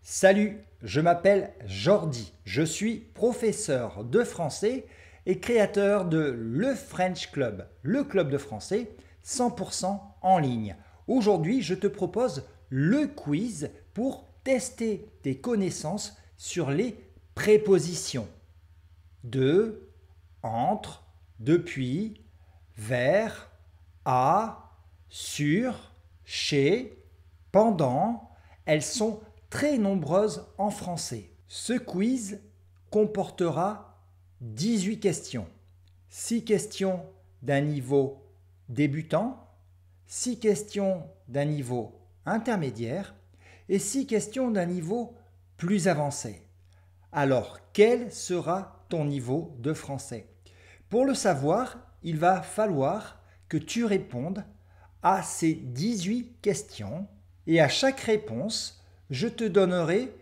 Salut, je m'appelle Jordi, je suis professeur de français et créateur de Le French Club, le club de français 100% en ligne. Aujourd'hui, je te propose le quiz pour tester tes connaissances sur les prépositions. De, entre, depuis, vers, à, sur, chez, pendant. Elles sont très nombreuses en français. Ce quiz comportera 18 questions. 6 questions d'un niveau débutant, 6 questions d'un niveau intermédiaire et 6 questions d'un niveau plus avancé. Alors, quel sera ton niveau de français? Pour le savoir, il va falloir que tu répondes à ces 18 questions et à chaque réponse, je te donnerai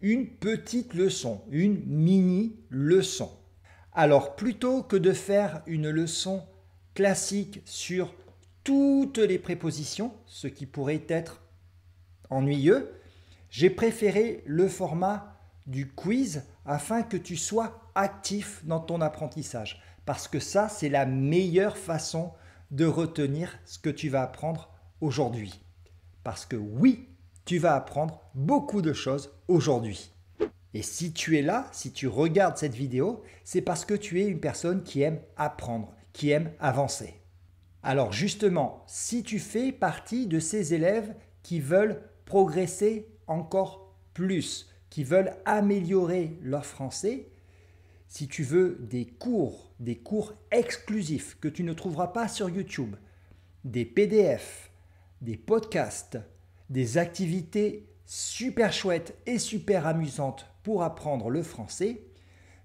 une petite leçon, une mini-leçon. Alors, plutôt que de faire une leçon classique sur toutes les prépositions, ce qui pourrait être ennuyeux, j'ai préféré le format du quiz afin que tu sois actif dans ton apprentissage. Parce que ça, c'est la meilleure façon de retenir ce que tu vas apprendre aujourd'hui. Parce que oui, tu vas apprendre beaucoup de choses aujourd'hui. Et si tu es là, si tu regardes cette vidéo, c'est parce que tu es une personne qui aime apprendre, qui aime avancer. Alors justement, si tu fais partie de ces élèves qui veulent progresser encore plus, qui veulent améliorer leur français, si tu veux des cours exclusifs que tu ne trouveras pas sur YouTube, des PDF, des podcasts, des activités super chouettes et super amusantes pour apprendre le français,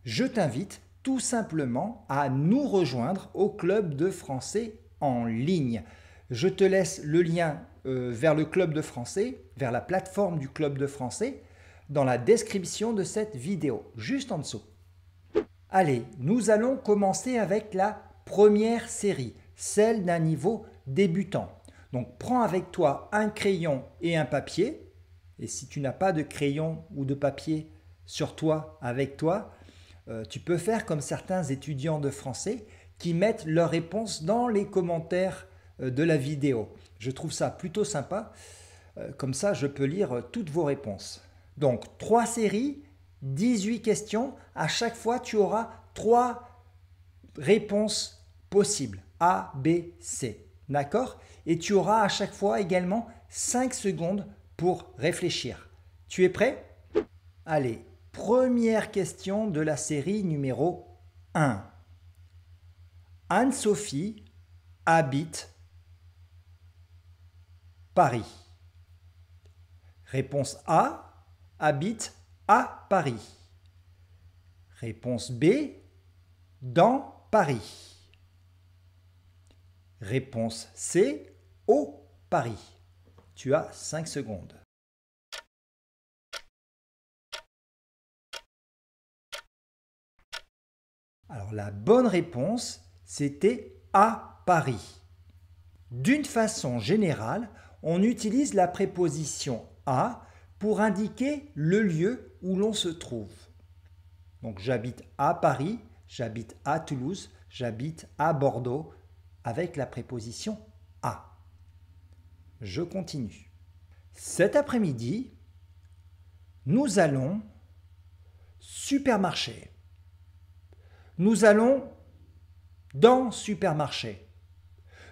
je t'invite tout simplement à nous rejoindre au club de français en ligne. Je te laisse le lien vers le club de français, vers la plateforme du club de français, dans la description de cette vidéo, juste en dessous. Allez, nous allons commencer avec la première série, celle d'un niveau débutant. Donc prends avec toi un crayon et un papier. Et si tu n'as pas de crayon ou de papier sur toi, avec toi, tu peux faire comme certains étudiants de français qui mettent leurs réponses dans les commentaires de la vidéo. Je trouve ça plutôt sympa. Comme ça, je peux lire toutes vos réponses. Donc 3 séries, 18 questions. À chaque fois, tu auras 3 réponses possibles. A, B, C. D'accord? Et tu auras à chaque fois également 5 secondes pour réfléchir. Tu es prêt? Allez, première question de la série numéro 1. Anne-Sophie habite Paris. Réponse A, habite à Paris. Réponse B, dans Paris. Réponse C, au Paris. Tu as 5 secondes. Alors la bonne réponse, c'était à Paris. D'une façon générale, on utilise la préposition à pour indiquer le lieu où l'on se trouve. Donc j'habite à Paris, j'habite à Toulouse, j'habite à Bordeaux avec la préposition à. Je continue. Cet après-midi, nous allons supermarché. Nous allons dans supermarché.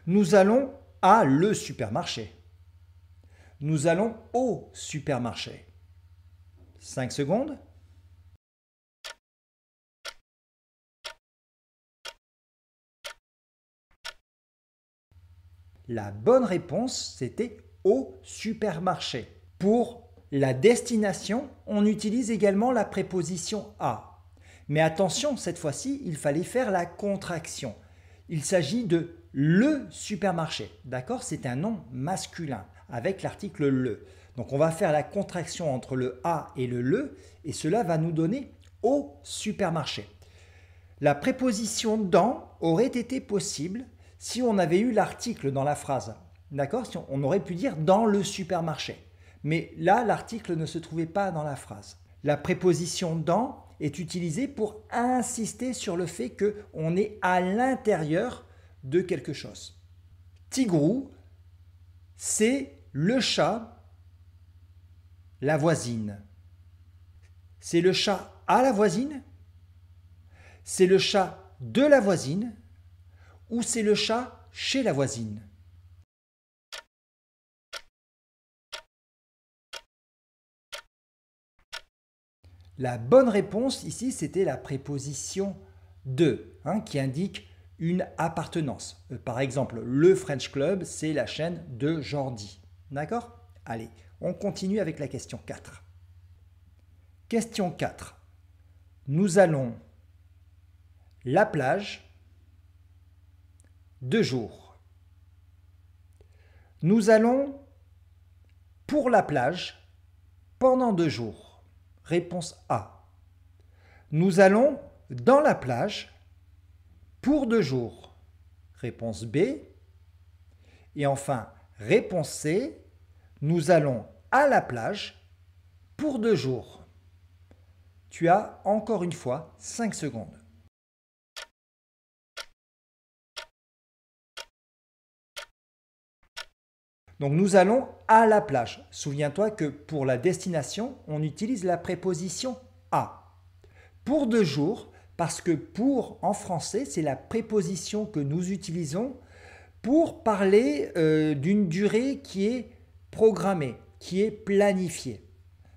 Nous allons à le supermarché. Nous allons au supermarché. 5 secondes. La bonne réponse, c'était au supermarché. Pour la destination, on utilise également la préposition à. Mais attention, cette fois-ci, il fallait faire la contraction. Il s'agit de le supermarché. D'accord? C'est un nom masculin avec l'article le. Donc on va faire la contraction entre le a et le et cela va nous donner au supermarché. La préposition dans aurait été possible si on avait eu l'article dans la phrase. D'accord? On aurait pu dire dans le supermarché. Mais là, l'article ne se trouvait pas dans la phrase. La préposition dans est utilisée pour insister sur le fait qu'on est à l'intérieur de quelque chose. Tigrou, c'est le chat, la voisine. C'est le chat à la voisine? C'est le chat de la voisine? Ou c'est le chat chez la voisine? La bonne réponse ici, c'était la préposition de, qui indique une appartenance. Par exemple, le French Club, c'est la chaîne de Jordi. D'accord? Allez, on continue avec la question 4. Question 4. Nous allons la plage 2 jours. Nous allons pour la plage pendant 2 jours. Réponse A. Nous allons dans la plage pour 2 jours. Réponse B. Et enfin, réponse C. Nous allons à la plage pour 2 jours. Tu as encore une fois 5 secondes. Donc nous allons à la plage. Souviens-toi que pour la destination, on utilise la préposition à. Pour 2 jours, parce que pour en français, c'est la préposition que nous utilisons pour parler d'une durée qui est programmée, qui est planifiée.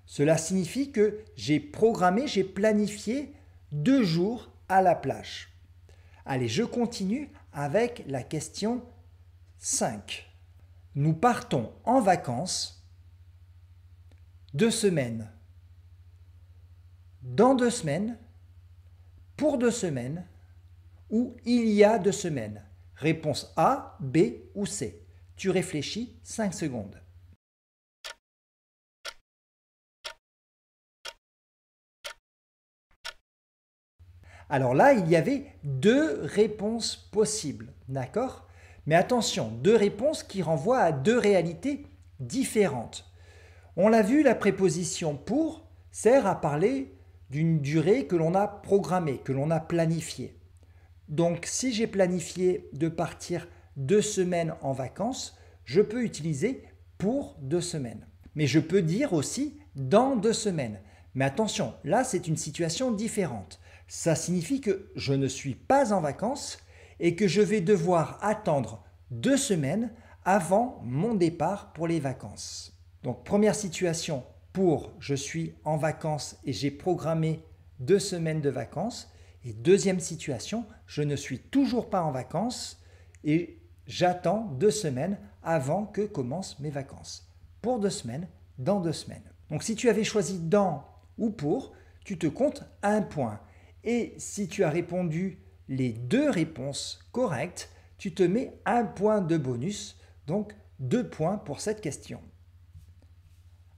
Cela signifie que j'ai programmé, j'ai planifié 2 jours à la plage. Allez, je continue avec la question 5. Nous partons en vacances 2 semaines, dans 2 semaines, pour 2 semaines ou il y a 2 semaines. Réponse A, B ou C. Tu réfléchis 5 secondes. Alors là, il y avait 2 réponses possibles, d'accord ? Mais attention, 2 réponses qui renvoient à 2 réalités différentes. On l'a vu, la préposition pour sert à parler d'une durée que l'on a programmée, que l'on a planifiée. Donc si j'ai planifié de partir 2 semaines en vacances, je peux utiliser pour 2 semaines. Mais je peux dire aussi dans 2 semaines. Mais attention, là c'est une situation différente. Ça signifie que je ne suis pas en vacances et que je vais devoir attendre 2 semaines avant mon départ pour les vacances. Donc première situation, pour je suis en vacances et j'ai programmé 2 semaines de vacances. Et deuxième situation, je ne suis toujours pas en vacances et j'attends 2 semaines avant que commencent mes vacances. Pour 2 semaines, dans 2 semaines. Donc si tu avais choisi dans ou pour, tu te comptes 1 point. Et si tu as répondu les 2 réponses correctes, tu te mets 1 point de bonus, donc 2 points pour cette question.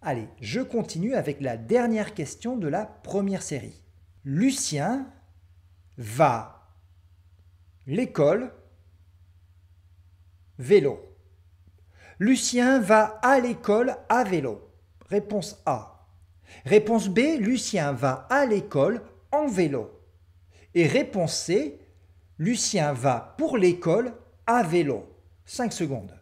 Allez, je continue avec la dernière question de la première série. Lucien va l'école vélo. Lucien va à l'école à vélo. Réponse A. Réponse B, Lucien va à l'école en vélo. Et réponse C, Lucien va pour l'école à vélo. 5 secondes.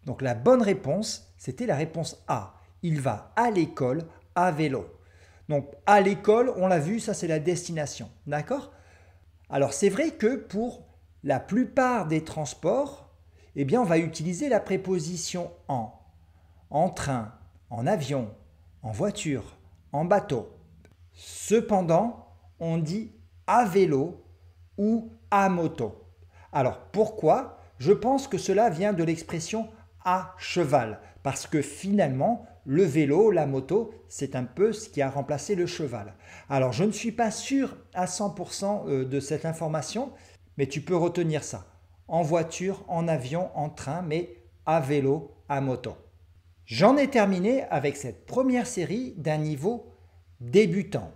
Donc la bonne réponse, c'était la réponse A. Il va à l'école à vélo. Donc à l'école, on l'a vu, ça c'est la destination. D'accord ? Alors c'est vrai que pour la plupart des transports, eh bien on va utiliser la préposition en train, en avion, en voiture, en bateau. Cependant, on dit à vélo ou à moto. Alors pourquoi ? Je pense que cela vient de l'expression à cheval, parce que finalement, le vélo, la moto, c'est un peu ce qui a remplacé le cheval. Alors je ne suis pas sûr à 100% de cette information, mais tu peux retenir ça. En voiture, en avion, en train, mais à vélo, à moto. J'en ai terminé avec cette première série d'un niveau débutant.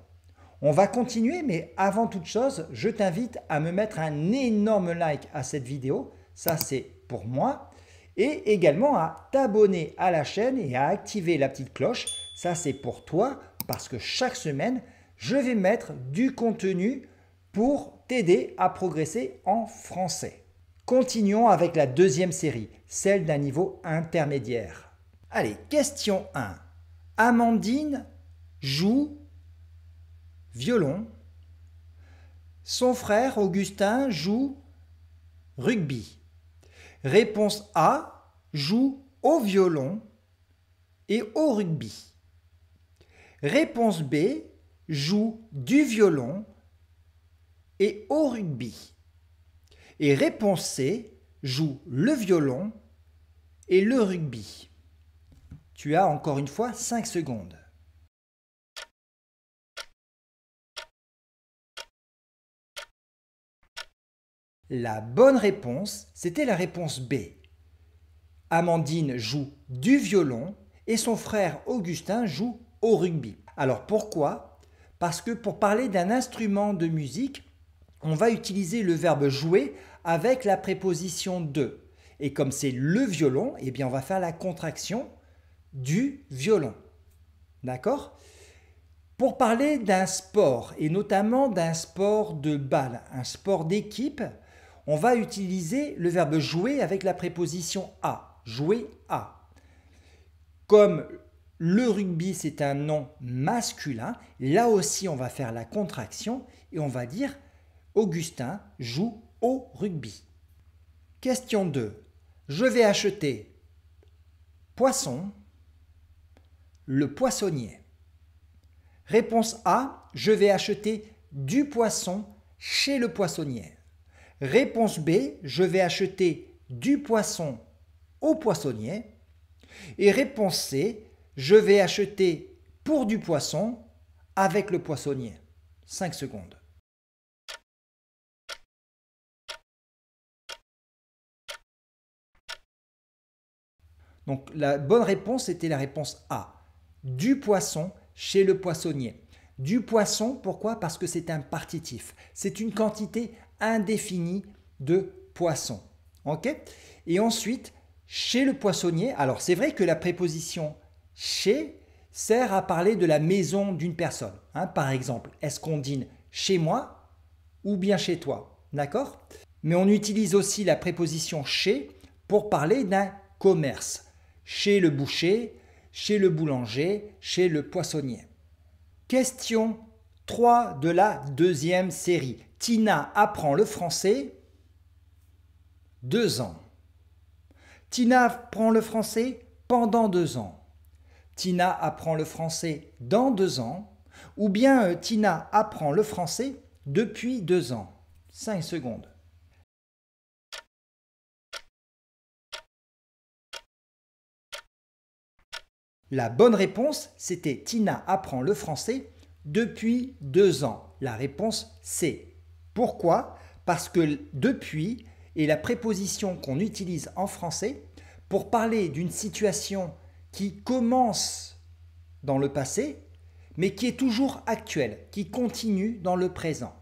On va continuer, mais avant toute chose, je t'invite à me mettre un énorme like à cette vidéo. Ça, c'est pour moi. Et également à t'abonner à la chaîne et à activer la petite cloche. Ça, c'est pour toi parce que chaque semaine, je vais mettre du contenu pour t'aider à progresser en français. Continuons avec la deuxième série, celle d'un niveau intermédiaire. Allez, question 1. Amandine joue violon. Son frère Augustin joue rugby. Réponse A, joue au violon et au rugby. Réponse B, joue du violon et au rugby. Et réponse C, joue le violon et le rugby. Tu as encore une fois 5 secondes. La bonne réponse, c'était la réponse B. Amandine joue du violon et son frère Augustin joue au rugby. Alors pourquoi? Parce que pour parler d'un instrument de musique, on va utiliser le verbe jouer avec la préposition de. Et comme c'est le violon, eh bien on va faire la contraction du violon. D'accord? Pour parler d'un sport, et notamment d'un sport de balle, un sport d'équipe, on va utiliser le verbe jouer avec la préposition à, jouer à. Comme le rugby, c'est un nom masculin, là aussi on va faire la contraction et on va dire Augustin joue au rugby. Question 2. Je vais acheter poisson, le poissonnier. Réponse A, je vais acheter du poisson chez le poissonnier. Réponse B, je vais acheter du poisson au poissonnier. Et réponse C, je vais acheter pour du poisson avec le poissonnier. 5 secondes. Donc la bonne réponse était la réponse A. Du poisson chez le poissonnier. Du poisson, pourquoi? Parce que c'est un partitif. C'est une quantité indéfinie de poisson. Ok? Et ensuite, chez le poissonnier, alors c'est vrai que la préposition chez sert à parler de la maison d'une personne. Hein, par exemple, est-ce qu'on dîne chez moi ou bien chez toi? D'accord? Mais on utilise aussi la préposition chez pour parler d'un commerce. Chez le boucher, chez le boulanger, chez le poissonnier. Question 3 de la deuxième série. Tina apprend le français 2 ans. Tina apprend le français pendant 2 ans. Tina apprend le français dans 2 ans. Ou bien Tina apprend le français depuis 2 ans. 5 secondes. La bonne réponse, c'était Tina apprend le français depuis 2 ans. La réponse C. Pourquoi? Parce que depuis est la préposition qu'on utilise en français pour parler d'une situation qui commence dans le passé, mais qui est toujours actuelle, qui continue dans le présent.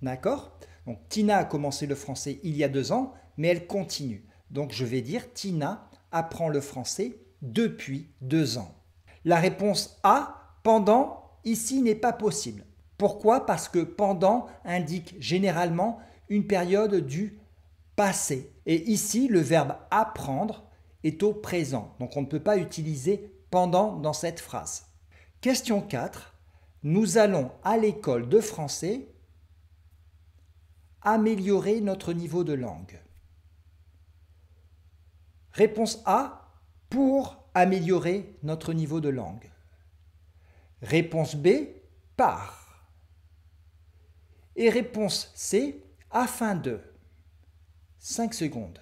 D'accord? Donc Tina a commencé le français il y a 2 ans, mais elle continue. Donc je vais dire Tina apprend le français depuis 2 ans. La réponse A, pendant, ici n'est pas possible. Pourquoi? Parce que pendant indique généralement une période du passé. Et ici, le verbe apprendre est au présent. Donc on ne peut pas utiliser pendant dans cette phrase. Question 4. Nous allons à l'école de français améliorer notre niveau de langue. Réponse A, pour améliorer notre niveau de langue. Réponse B, par. Et réponse C, afin de. 5 secondes.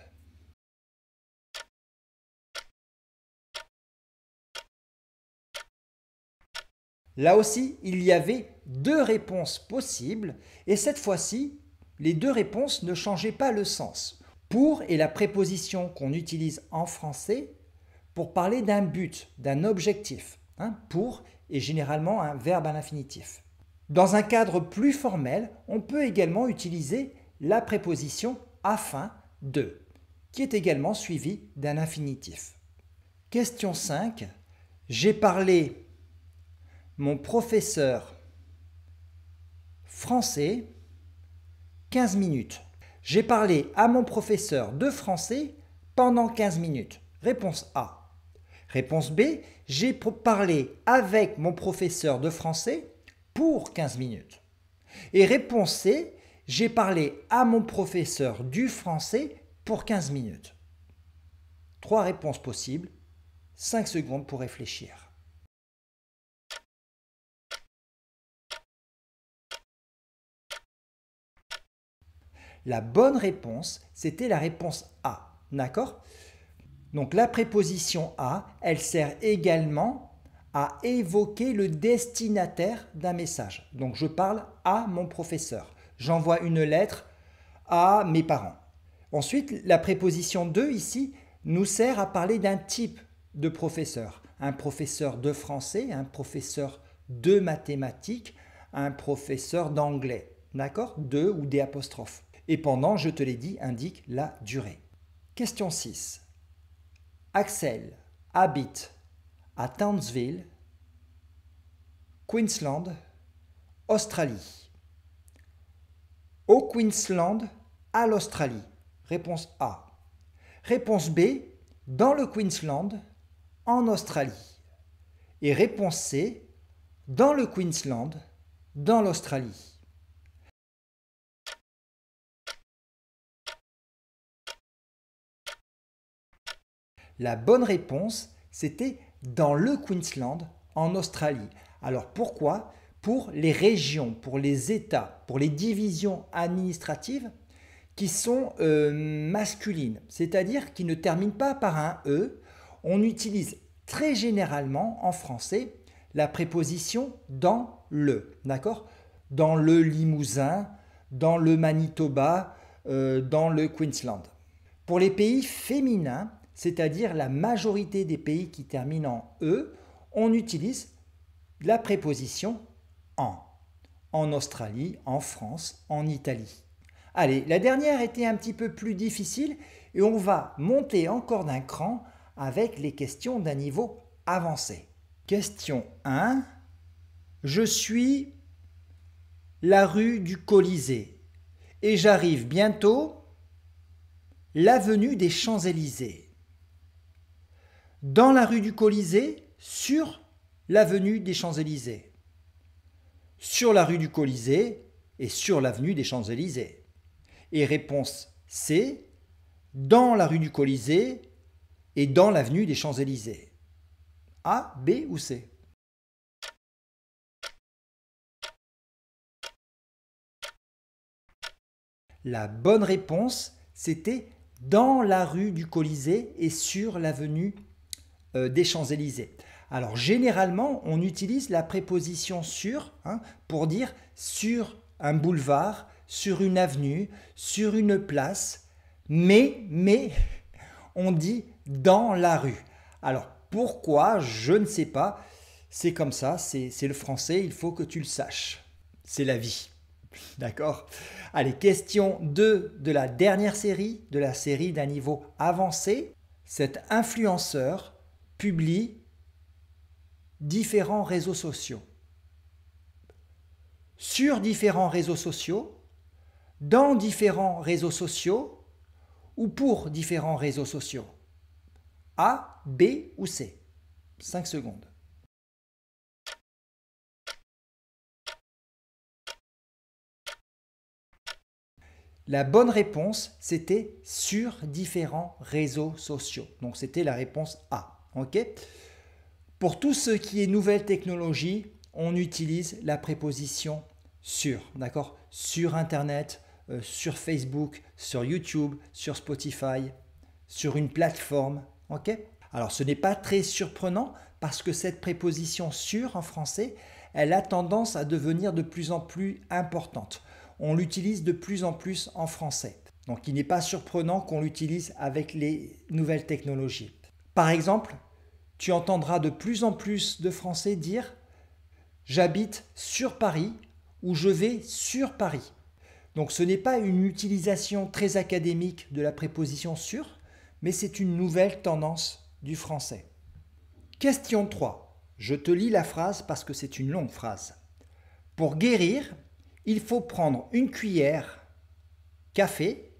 Là aussi, il y avait 2 réponses possibles et cette fois-ci, les 2 réponses ne changeaient pas le sens. Pour est la préposition qu'on utilise en français pour parler d'un but, d'un objectif. Pour est généralement un verbe à l'infinitif. Dans un cadre plus formel, on peut également utiliser la préposition afin de, qui est également suivie d'un infinitif. Question 5. J'ai parlé mon professeur français 15 minutes. J'ai parlé à mon professeur de français pendant 15 minutes. Réponse A. Réponse B. J'ai parlé avec mon professeur de français pour 15 minutes. Et réponse C. J'ai parlé à mon professeur du français pour 15 minutes. 3 réponses possibles. 5 secondes pour réfléchir. La bonne réponse, c'était la réponse A. D'accord ? Donc la préposition A, elle sert également à évoquer le destinataire d'un message. Donc je parle à mon professeur. J'envoie une lettre à mes parents. Ensuite, la préposition 2 ici nous sert à parler d'un type de professeur. Un professeur de français, un professeur de mathématiques, un professeur d'anglais. D'accord ? De ou des apostrophes. Et pendant, je te l'ai dit, indique la durée. Question 6. Axel habite à Townsville, Queensland, Australie. Au Queensland, à l'Australie. Réponse A. Réponse B. Dans le Queensland, en Australie. Et réponse C. Dans le Queensland, dans l'Australie. La bonne réponse, c'était dans le Queensland, en Australie. Alors pourquoi ? Pour les régions, pour les États, pour les divisions administratives qui sont masculines, c'est-à-dire qui ne terminent pas par un E. On utilise très généralement en français la préposition dans le, d'accord ? Dans le Limousin, dans le Manitoba, dans le Queensland. Pour les pays féminins, c'est-à-dire la majorité des pays qui terminent en E, on utilise la préposition en Australie, en France, en Italie. Allez, la dernière était un petit peu plus difficile et on va monter encore d'un cran avec les questions d'un niveau avancé. Question 1. Je suis la rue du Colisée et j'arrive bientôt l'avenue des Champs-Élysées. Dans la rue du Colisée, sur l'avenue des Champs-Élysées. Sur la rue du Colisée et sur l'avenue des Champs-Élysées. Et réponse C, dans la rue du Colisée et dans l'avenue des Champs-Élysées. A, B ou C? La bonne réponse, c'était dans la rue du Colisée et sur l'avenue des Champs-Élysées. Alors généralement, on utilise la préposition sur pour dire sur un boulevard, sur une avenue, sur une place, mais on dit dans la rue. Alors pourquoi? Je ne sais pas. C'est comme ça, c'est le français, il faut que tu le saches. C'est la vie. D'accord? Allez, question 2 de la dernière série, de la série d'un niveau avancé. Cet influenceur publie différents réseaux sociaux. Sur différents réseaux sociaux, dans différents réseaux sociaux ou pour différents réseaux sociaux. A, B ou C? 5 secondes. La bonne réponse, c'était sur différents réseaux sociaux. Donc, c'était la réponse A. Okay. Pour tout ce qui est nouvelle technologie, on utilise la préposition sur. D'accord ? Sur Internet, sur Facebook, sur YouTube, sur Spotify, sur une plateforme. Okay. Alors, ce n'est pas très surprenant parce que cette préposition sur en français, elle a tendance à devenir de plus en plus importante. On l'utilise de plus en plus en français. Donc il n'est pas surprenant qu'on l'utilise avec les nouvelles technologies. Par exemple, tu entendras de plus en plus de Français dire « J'habite sur Paris » ou je vais sur Paris. Donc ce n'est pas une utilisation très académique de la préposition sur, mais c'est une nouvelle tendance du français. Question 3. Je te lis la phrase parce que c'est une longue phrase. Pour guérir, il faut prendre une cuillère café,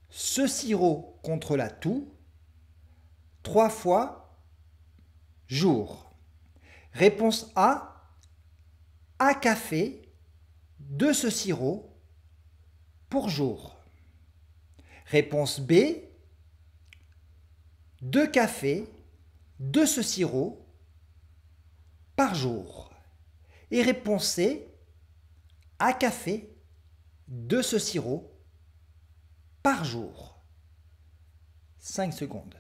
ce sirop contre la toux, 3 fois jour. Réponse A, à café, de ce sirop pour jour. Réponse B, 2 cafés, de ce sirop par jour. Et réponse C, à café, de ce sirop par jour. 5 secondes.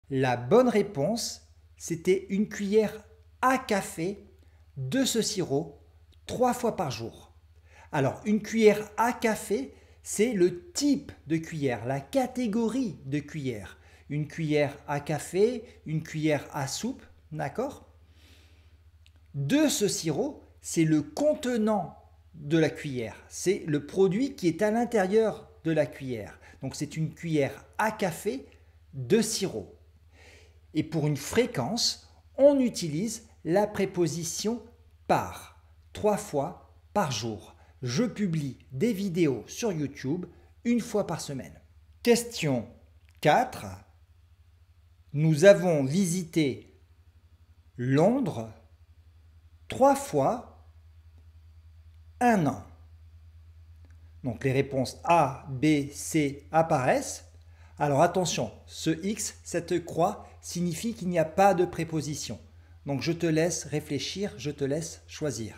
La bonne réponse, c'était une cuillère à café de ce sirop 3 fois par jour. Alors, une cuillère à café, c'est le type de cuillère, la catégorie de cuillère. Une cuillère à café, une cuillère à soupe, d'accord? De ce sirop, c'est le contenant de la cuillère. C'est le produit qui est à l'intérieur de la cuillère. Donc, c'est une cuillère à café de sirop. Et pour une fréquence, on utilise la préposition par, 3 fois par jour. Je publie des vidéos sur YouTube 1 fois par semaine. Question 4. Nous avons visité Londres 3 fois 1 an. Donc les réponses A, B, C apparaissent. Alors attention, ce X, cette croix, signifie qu'il n'y a pas de préposition. Donc je te laisse réfléchir, je te laisse choisir.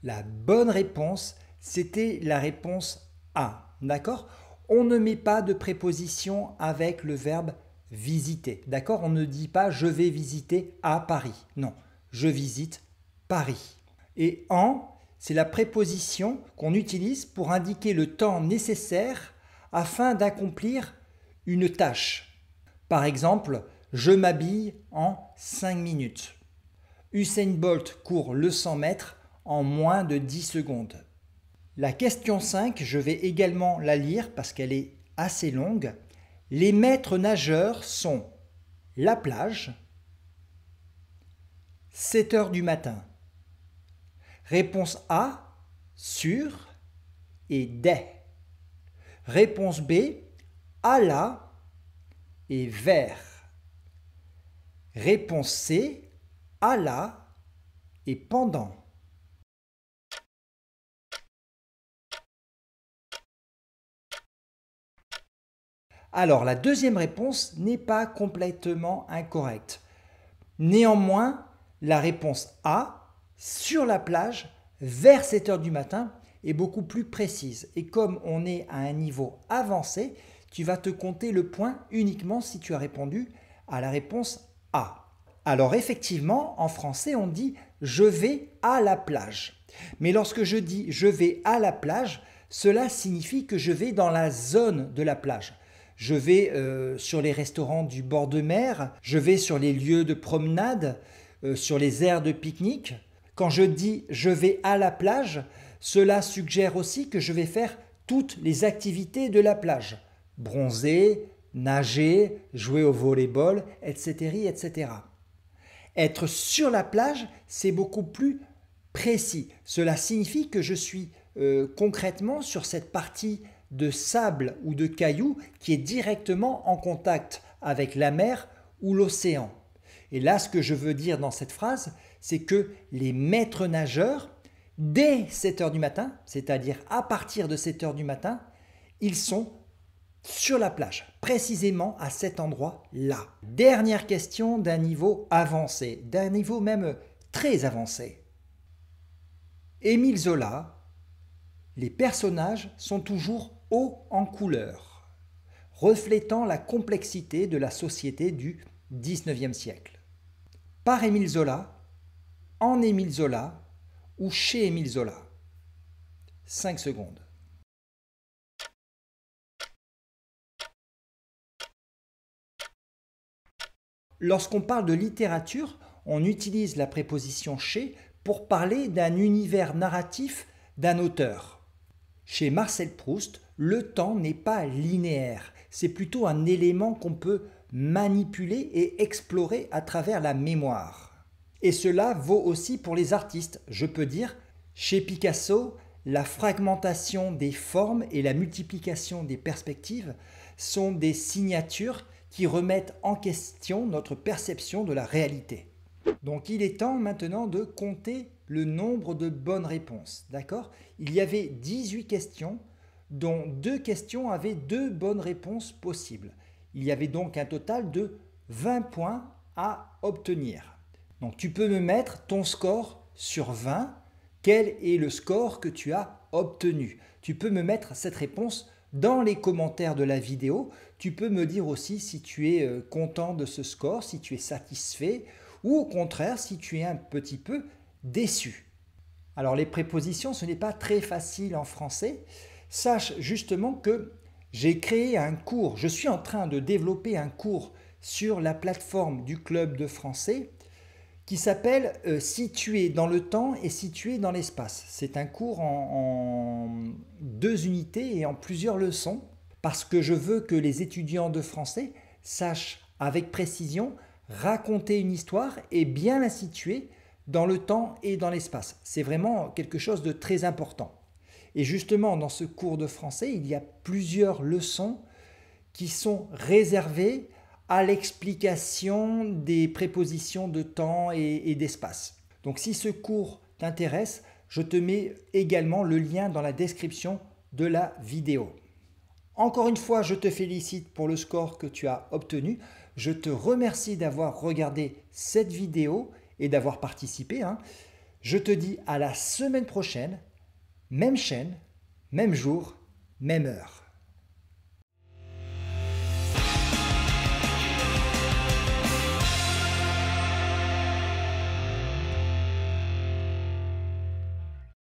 La bonne réponse, c'était la réponse A. D'accord? On ne met pas de préposition avec le verbe visiter. D'accord? On ne dit pas je vais visiter à Paris. Non, je visite Paris. Et en, c'est la préposition qu'on utilise pour indiquer le temps nécessaire afin d'accomplir une tâche. Par exemple, je m'habille en 5 minutes. Usain Bolt court le 100 mètres en moins de 10 secondes. La question 5, je vais également la lire parce qu'elle est assez longue. Les maîtres nageurs sont la plage, 7 heures du matin. Réponse A, sur et des. Réponse B, à la et vers. Réponse C, à la et pendant. Alors, la deuxième réponse n'est pas complètement incorrecte. Néanmoins, la réponse A, sur la plage, vers 7 heures du matin, est beaucoup plus précise. Et comme on est à un niveau avancé, tu vas te compter le point uniquement si tu as répondu à la réponse A. Alors effectivement, en français, on dit « je vais à la plage ». Mais lorsque je dis « je vais à la plage », cela signifie que je vais dans la zone de la plage. Je vais sur les restaurants du bord de mer, je vais sur les lieux de promenade, sur les aires de pique-nique. Quand je dis « je vais à la plage », cela suggère aussi que je vais faire toutes les activités de la plage. Bronzer, nager, jouer au volleyball, etc., etc. Être sur la plage, c'est beaucoup plus précis. Cela signifie que je suis concrètement sur cette partie de sable ou de cailloux qui est directement en contact avec la mer ou l'océan. Et là, ce que je veux dire dans cette phrase, c'est que les maîtres nageurs, dès 7 heures du matin, c'est-à-dire à partir de 7 heures du matin, ils sont sur la plage, précisément à cet endroit-là. Dernière question d'un niveau avancé, d'un niveau même très avancé. Émile Zola, les personnages sont toujours hauts en couleur, reflétant la complexité de la société du XIXe siècle. Par Émile Zola, en Émile Zola ou chez Émile Zola. 5 secondes. Lorsqu'on parle de littérature, on utilise la préposition « chez » pour parler d'un univers narratif d'un auteur. Chez Marcel Proust, le temps n'est pas linéaire, c'est plutôt un élément qu'on peut manipuler et explorer à travers la mémoire. Et cela vaut aussi pour les artistes. Je peux dire, chez Picasso, la fragmentation des formes et la multiplication des perspectives sont des signatures qui remettent en question notre perception de la réalité. Donc il est temps maintenant de compter le nombre de bonnes réponses. D'accord ? Il y avait 18 questions, dont 2 questions avaient 2 bonnes réponses possibles. Il y avait donc un total de 20 points à obtenir. Donc tu peux me mettre ton score sur 20. Quel est le score que tu as obtenu? Tu peux me mettre cette réponse dans les commentaires de la vidéo. Tu peux me dire aussi si tu es content de ce score, si tu es satisfait ou au contraire si tu es un petit peu déçu. Alors les prépositions, ce n'est pas très facile en français. Sache justement que j'ai créé un cours, je suis en train de développer un cours sur la plateforme du Club de français qui s'appelle « Situé dans le temps et situé dans l'espace ». C'est un cours en 2 unités et en plusieurs leçons parce que je veux que les étudiants de français sachent avec précision raconter une histoire et bien la situer dans le temps et dans l'espace. C'est vraiment quelque chose de très important. Et justement, dans ce cours de français, il y a plusieurs leçons qui sont réservées à l'explication des prépositions de temps et d'espace. Donc si ce cours t'intéresse, je te mets également le lien dans la description de la vidéo. Encore une fois, je te félicite pour le score que tu as obtenu. Je te remercie d'avoir regardé cette vidéo et d'avoir participé. Je te dis à la semaine prochaine, même chaîne, même jour, même heure.